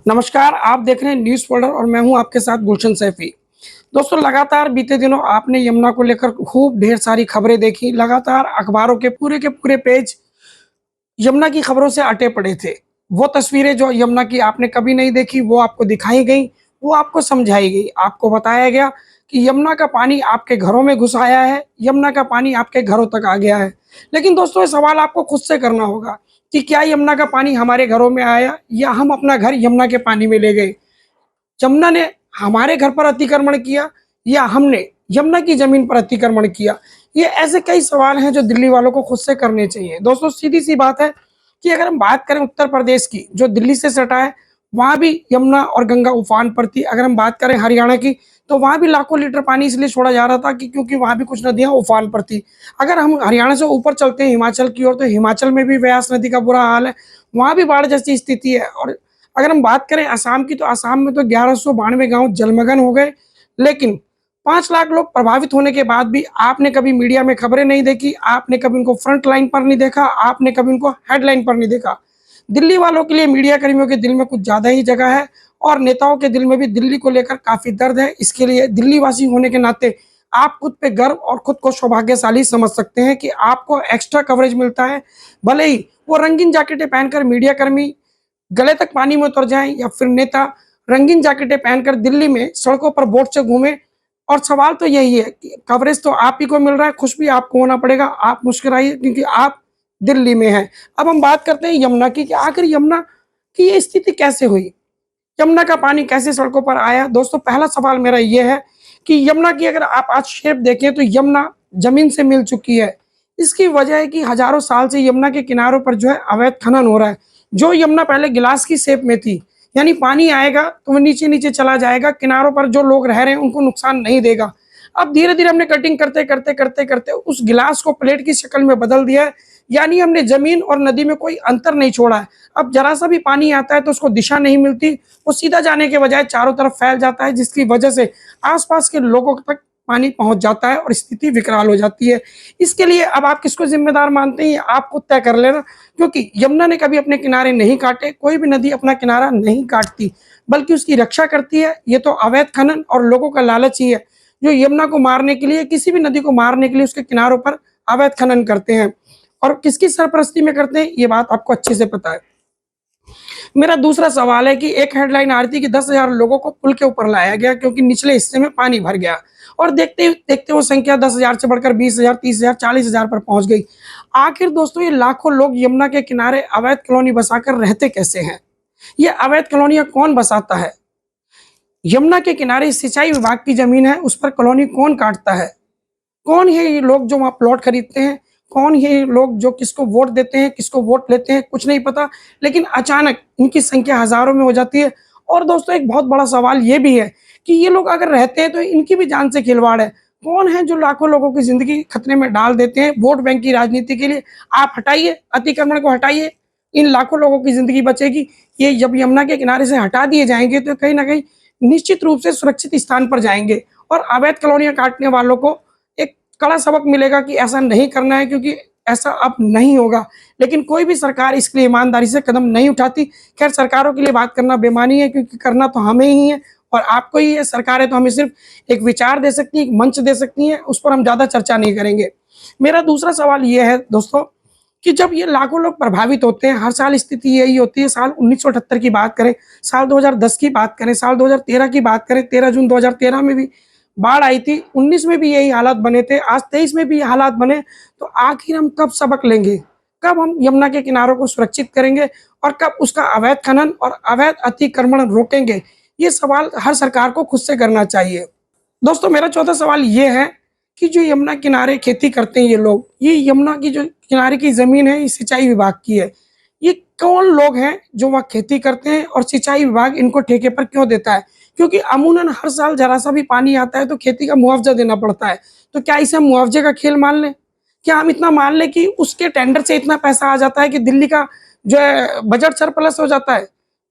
नमस्कार, आप देख रहे हैं न्यूज़ फ़ोल्डर और मैं हूं आपके साथ गुलशन सैफ़ी। दोस्तों लगातार बीते दिनों आपने यमुना को लेकर खूब ढेर सारी खबरें देखी, लगातार अखबारों के पूरे पेज यमुना की खबरों से अटे पड़े थे। वो तस्वीरें जो यमुना की आपने कभी नहीं देखी, वो आपको दिखाई गईं, वो आपको समझाई गई। आपको बताया गया कि यमुना का पानी आपके घरों में घुस आया है, यमुना का पानी आपके घरों तक आ गया है। लेकिन दोस्तों ये सवाल आपको खुद से करना होगा कि क्या यमुना का पानी हमारे घरों में आया या हम अपना घर यमुना के पानी में ले गए? यमुना ने हमारे घर पर अतिक्रमण किया या हमने यमुना की ज़मीन पर अतिक्रमण किया? ये ऐसे कई सवाल हैं जो दिल्ली वालों को खुद से करने चाहिए। दोस्तों सीधी-सी बात है कि अगर हम बात करें उत्तर प्रदेश की, जो दिल्ली से सटा है, वहाँ भी यमुना और गंगा उफान पर थी। अगर हम बात करें हरियाणा की, तो वहाँ भी लाखों लीटर पानी इसलिए छोड़ा जा रहा था कि क्योंकि वहाँ भी कुछ नदियाँ उफान पर थी। अगर हम हरियाणा से ऊपर चलते हैं हिमाचल की ओर, तो हिमाचल में भी व्यास नदी का बुरा हाल है। वहाँ भी बाढ़ जैसी स्थिति है और अगर हम बात करें असम की, तो असम में तो 1192 गाँव जलमग्न हो गए। लेकिन 5 लाख लोग प्रभावित होने के बाद भी आपने कभी मीडिया में खबरें नहीं देखी, आपने कभी उनको फ्रंट लाइन पर नहीं देखा, आपने कभी उनको हेडलाइन पर नहीं देखा। दिल्ली वालों के लिए मीडिया कर्मियों के दिल में कुछ ज़्यादा ही जगह है और नेताओं के दिल में भी दिल्ली को लेकर काफ़ी दर्द है। इसके लिए दिल्ली वासी होने के नाते आप खुद पे गर्व और खुद को सौभाग्यशाली समझ सकते हैं कि आपको एक्स्ट्रा कवरेज मिलता है। भले ही वो रंगीन जैकेटें पहनकर मीडिया कर्मी गले तक पानी में उतर जाएँ या फिर नेता रंगीन जैकेटें पहनकर दिल्ली में सड़कों पर बोट से घूमें। और सवाल तो यही है कि कवरेज तो आप ही को मिल रहा है, खुश भी आपको होना पड़ेगा, आप मुस्कुराइए क्योंकि आप दिल्ली में हैं। अब हम बात करते हैं यमुना की कि आखिर यमुना की ये स्थिति कैसे हुई? यमुना का पानी कैसे सड़कों पर आया? दोस्तों पहला सवाल मेरा ये है कि यमुना की अगर आप आज शेप देखें तो यमुना ज़मीन से मिल चुकी है। इसकी वजह है कि हज़ारों साल से यमुना के किनारों पर जो है अवैध खनन हो रहा है। जो यमुना पहले गिलास की शेप में थी, यानी पानी आएगा तो वो नीचे-नीचे चला जाएगा, किनारों पर जो लोग रह रहे हैं उनको नुकसान नहीं देगा। अब धीरे-धीरे हमने कटिंग करते उस गिलास को प्लेट की शक्ल में बदल दिया है, यानी हमने ज़मीन और नदी में कोई अंतर नहीं छोड़ा है। अब ज़रा-सा भी पानी आता है तो उसको दिशा नहीं मिलती, वो सीधा जाने के बजाय चारों तरफ फैल जाता है जिसकी वजह से आस-पास के लोगों तक पानी पहुँच जाता है और स्थिति विकराल हो जाती है। इसके लिए अब आप किसको ज़िम्मेदार मानते हैं ये आप खुद तय कर लेना, क्योंकि यमुना ने कभी अपने किनारे नहीं काटे, कोई भी नदी अपना किनारा नहीं काटती, बल्कि उसकी रक्षा करती है। ये तो अवैध खनन और लोगों का लालच ही है, जो यमुना को मारने के लिए, किसी भी नदी को मारने के लिए उसके किनारों पर अवैध खनन करते हैं और किसकी सरपरस्ती में करते हैं, ये बात आपको अच्छे से पता है। मेरा दूसरा सवाल है कि एक हेडलाइन आ रही थी कि 10,000 लोगों को पुल के ऊपर लाया गया क्योंकि निचले हिस्से में पानी भर गया और देखते-देखते वो संख्या 10,000 से बढ़कर 20,000, 30,000, 40,000 पर पहुँच गई। आखिर दोस्तों ये लाखों लोग यमुना के किनारे अवैध कॉलोनी बसाकर रहते कैसे हैं? ये अवैध कॉलोनियाँ कौन बसाता है? यमुना के किनारे सिंचाई विभाग की ज़मीन है, उस पर कॉलोनी कौन काटता है? कौन है ये लोग जो वहाँ प्लॉट खरीदते हैं? कौन है ये लोग जो किसको वोट देते हैं, किसको वोट लेते हैं, कुछ नहीं पता। लेकिन अचानक इनकी संख्या हज़ारों में हो जाती है और दोस्तों एक बहुत बड़ा सवाल ये भी है कि ये लोग अगर रहते हैं तो इनकी भी जान से खिलवाड़ है। कौन है जो लाखों लोगों की ज़िंदगी खतरे में डाल देते हैं वोट बैंक की राजनीति के लिए? आप हटाइए, अतिक्रमण को हटाइए, इन लाखों लोगों की ज़िंदगी बचेगी। ये जब यमुना के किनारे से हटा दिए जाएँगे तो कहीं न कहीं निश्चित रूप से सुरक्षित स्थान पर जाएँगे और अवैध कॉलोनियाँ काटने वालों को एक कड़ा सबक मिलेगा कि ऐसा नहीं करना है क्योंकि ऐसा अब नहीं होगा। लेकिन कोई भी सरकार इसके लिए ईमानदारी से कदम नहीं उठाती। खैर सरकारों के लिए बात करना बेईमानी है क्योंकि करना तो हमें ही है और आपको ही है। सरकारें तो हमें सिर्फ़ एक विचार दे सकती हैं, एक मंच दे सकती हैं, उस पर हम ज़्यादा चर्चा नहीं करेंगे। मेरा दूसरा सवाल ये है दोस्तों कि जब ये लाखों लोग प्रभावित होते हैं, हर साल स्थिति यही होती है। साल 1978 की बात करें, साल 2010 की बात करें, साल 2013 की बात करें, 13 जून 2013 में भी बाढ़ आई थी, 19 में भी यही हालात बने थे, आज 23 में भी ये हालात बने, तो आखिर हम कब सबक लेंगे? कब हम यमुना के किनारों को सुरक्षित करेंगे और कब उसका अवैध खनन और अवैध अतिक्रमण रोकेंगे? ये सवाल हर सरकार को खुद से करना चाहिए। दोस्तों मेरा चौथा सवाल ये है कि जो यमुना किनारे खेती करते हैं ये लोग, ये यमुना की जो किनारे की ज़मीन है ये सिंचाई विभाग की है। ये कौन लोग हैं जो वहाँ खेती करते हैं और सिंचाई विभाग इनको ठेके पर क्यों देता है? क्योंकि अमूमन हर साल ज़रा-सा भी पानी आता है तो खेती का मुआवज़ा देना पड़ता है। तो क्या इसे हम मुआवज़े का खेल मान लें? क्या हम इतना मान लें कि उसके टेंडर से इतना पैसा आ जाता है कि दिल्ली का जो है बजट सरप्लस हो जाता है?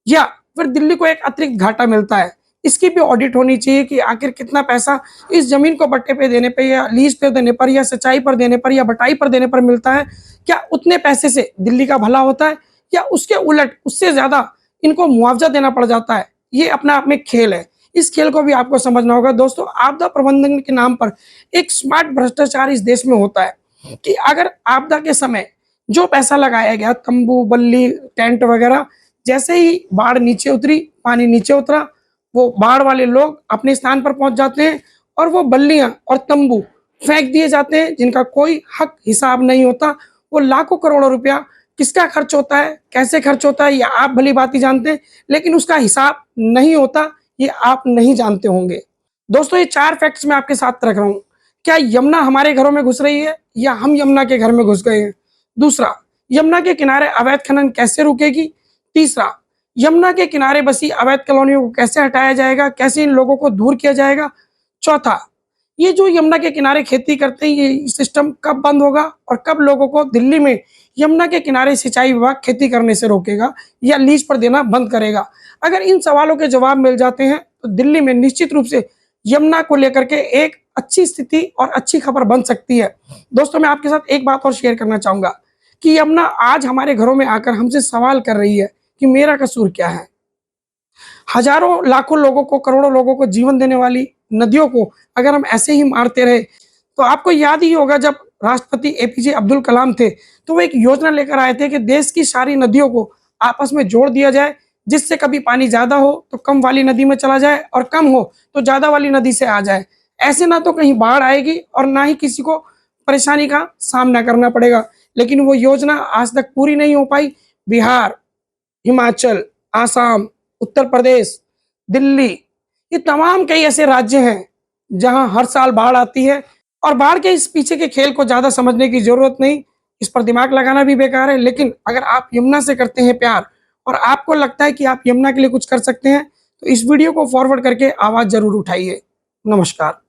या फिर दिल्ली को एक अतिरिक्त घाटा मिलता है? इसकी भी ऑडिट होनी चाहिए कि आखिर कितना पैसा इस ज़मीन को पट्टे पे देने पे या लीज़ पे देने पर या सिंचाई पर देने पर या बटाई पर देने पर मिलता है। क्या उतने पैसे से दिल्ली का भला होता है या उसके उलट उससे ज़्यादा इनको मुआवजा देना पड़ जाता है। ये अपना आप में खेल है। इस खेल को भी आपको समझना होगा। दोस्तों, आपदा प्रबंधन के नाम पर एक स्मार्ट भ्रष्टाचार इस देश में होता है कि अगर आपदा के समय जो पैसा लगाया गया, तंबू, बल्ली, टेंट वगैरह, जैसे ही बाढ़ नीचे उतरी, पानी नीचे उतरा, वो बाढ़ वाले लोग अपने स्थान पर पहुंच जाते हैं और वो बल्लियां और तंबू फेंक दिए जाते हैं, जिनका कोई हक हिसाब नहीं होता। वो लाखों करोड़ों रुपया किसका खर्च होता है, कैसे खर्च होता है, ये आप भली भांति जानते हैं, लेकिन उसका हिसाब नहीं होता, ये आप नहीं जानते होंगे। दोस्तों, ये 4 फैक्ट्स मैं आपके साथ रख रहा हूँ। क्या यमुना हमारे घरों में घुस रही है या हम यमुना के घर में घुस गए हैं? दूसरा, यमुना के किनारे अवैध खनन कैसे रुकेगी? तीसरा, यमुना के किनारे बसी अवैध कॉलोनियों को कैसे हटाया जाएगा, कैसे इन लोगों को दूर किया जाएगा? चौथा, ये जो यमुना के किनारे खेती करते हैं, ये सिस्टम कब बंद होगा और कब लोगों को दिल्ली में यमुना के किनारे सिंचाई विभाग खेती करने से रोकेगा या लीज पर देना बंद करेगा? अगर इन सवालों के जवाब मिल जाते हैं तो दिल्ली में निश्चित रूप से यमुना को लेकर के एक अच्छी स्थिति और अच्छी खबर बन सकती है। दोस्तों, मैं आपके साथ एक बात और शेयर करना चाहूंगा कि यमुना आज हमारे घरों में आकर हमसे सवाल कर रही है कि मेरा कसूर क्या है। हजारों लाखों लोगों को, करोड़ों लोगों को जीवन देने वाली नदियों को अगर हम ऐसे ही मारते रहे, तो आपको याद ही होगा जब राष्ट्रपति एपीजे अब्दुल कलाम थे, तो वो एक योजना लेकर आए थे कि देश की सारी नदियों को आपस में जोड़ दिया जाए, जिससे कभी पानी ज्यादा हो तो कम वाली नदी में चला जाए और कम हो तो ज्यादा वाली नदी से आ जाए। ऐसे ना तो कहीं बाढ़ आएगी और ना ही किसी को परेशानी का सामना करना पड़ेगा। लेकिन वो योजना आज तक पूरी नहीं हो पाई। बिहार, हिमाचल, आसाम, उत्तर प्रदेश, दिल्ली, ये तमाम कई ऐसे राज्य हैं जहां हर साल बाढ़ आती है और बाढ़ के इस पीछे के खेल को ज़्यादा समझने की ज़रूरत नहीं, इस पर दिमाग लगाना भी बेकार है। लेकिन अगर आप यमुना से करते हैं प्यार और आपको लगता है कि आप यमुना के लिए कुछ कर सकते हैं, तो इस वीडियो को फॉरवर्ड करके आवाज़ ज़रूर उठाइए। नमस्कार।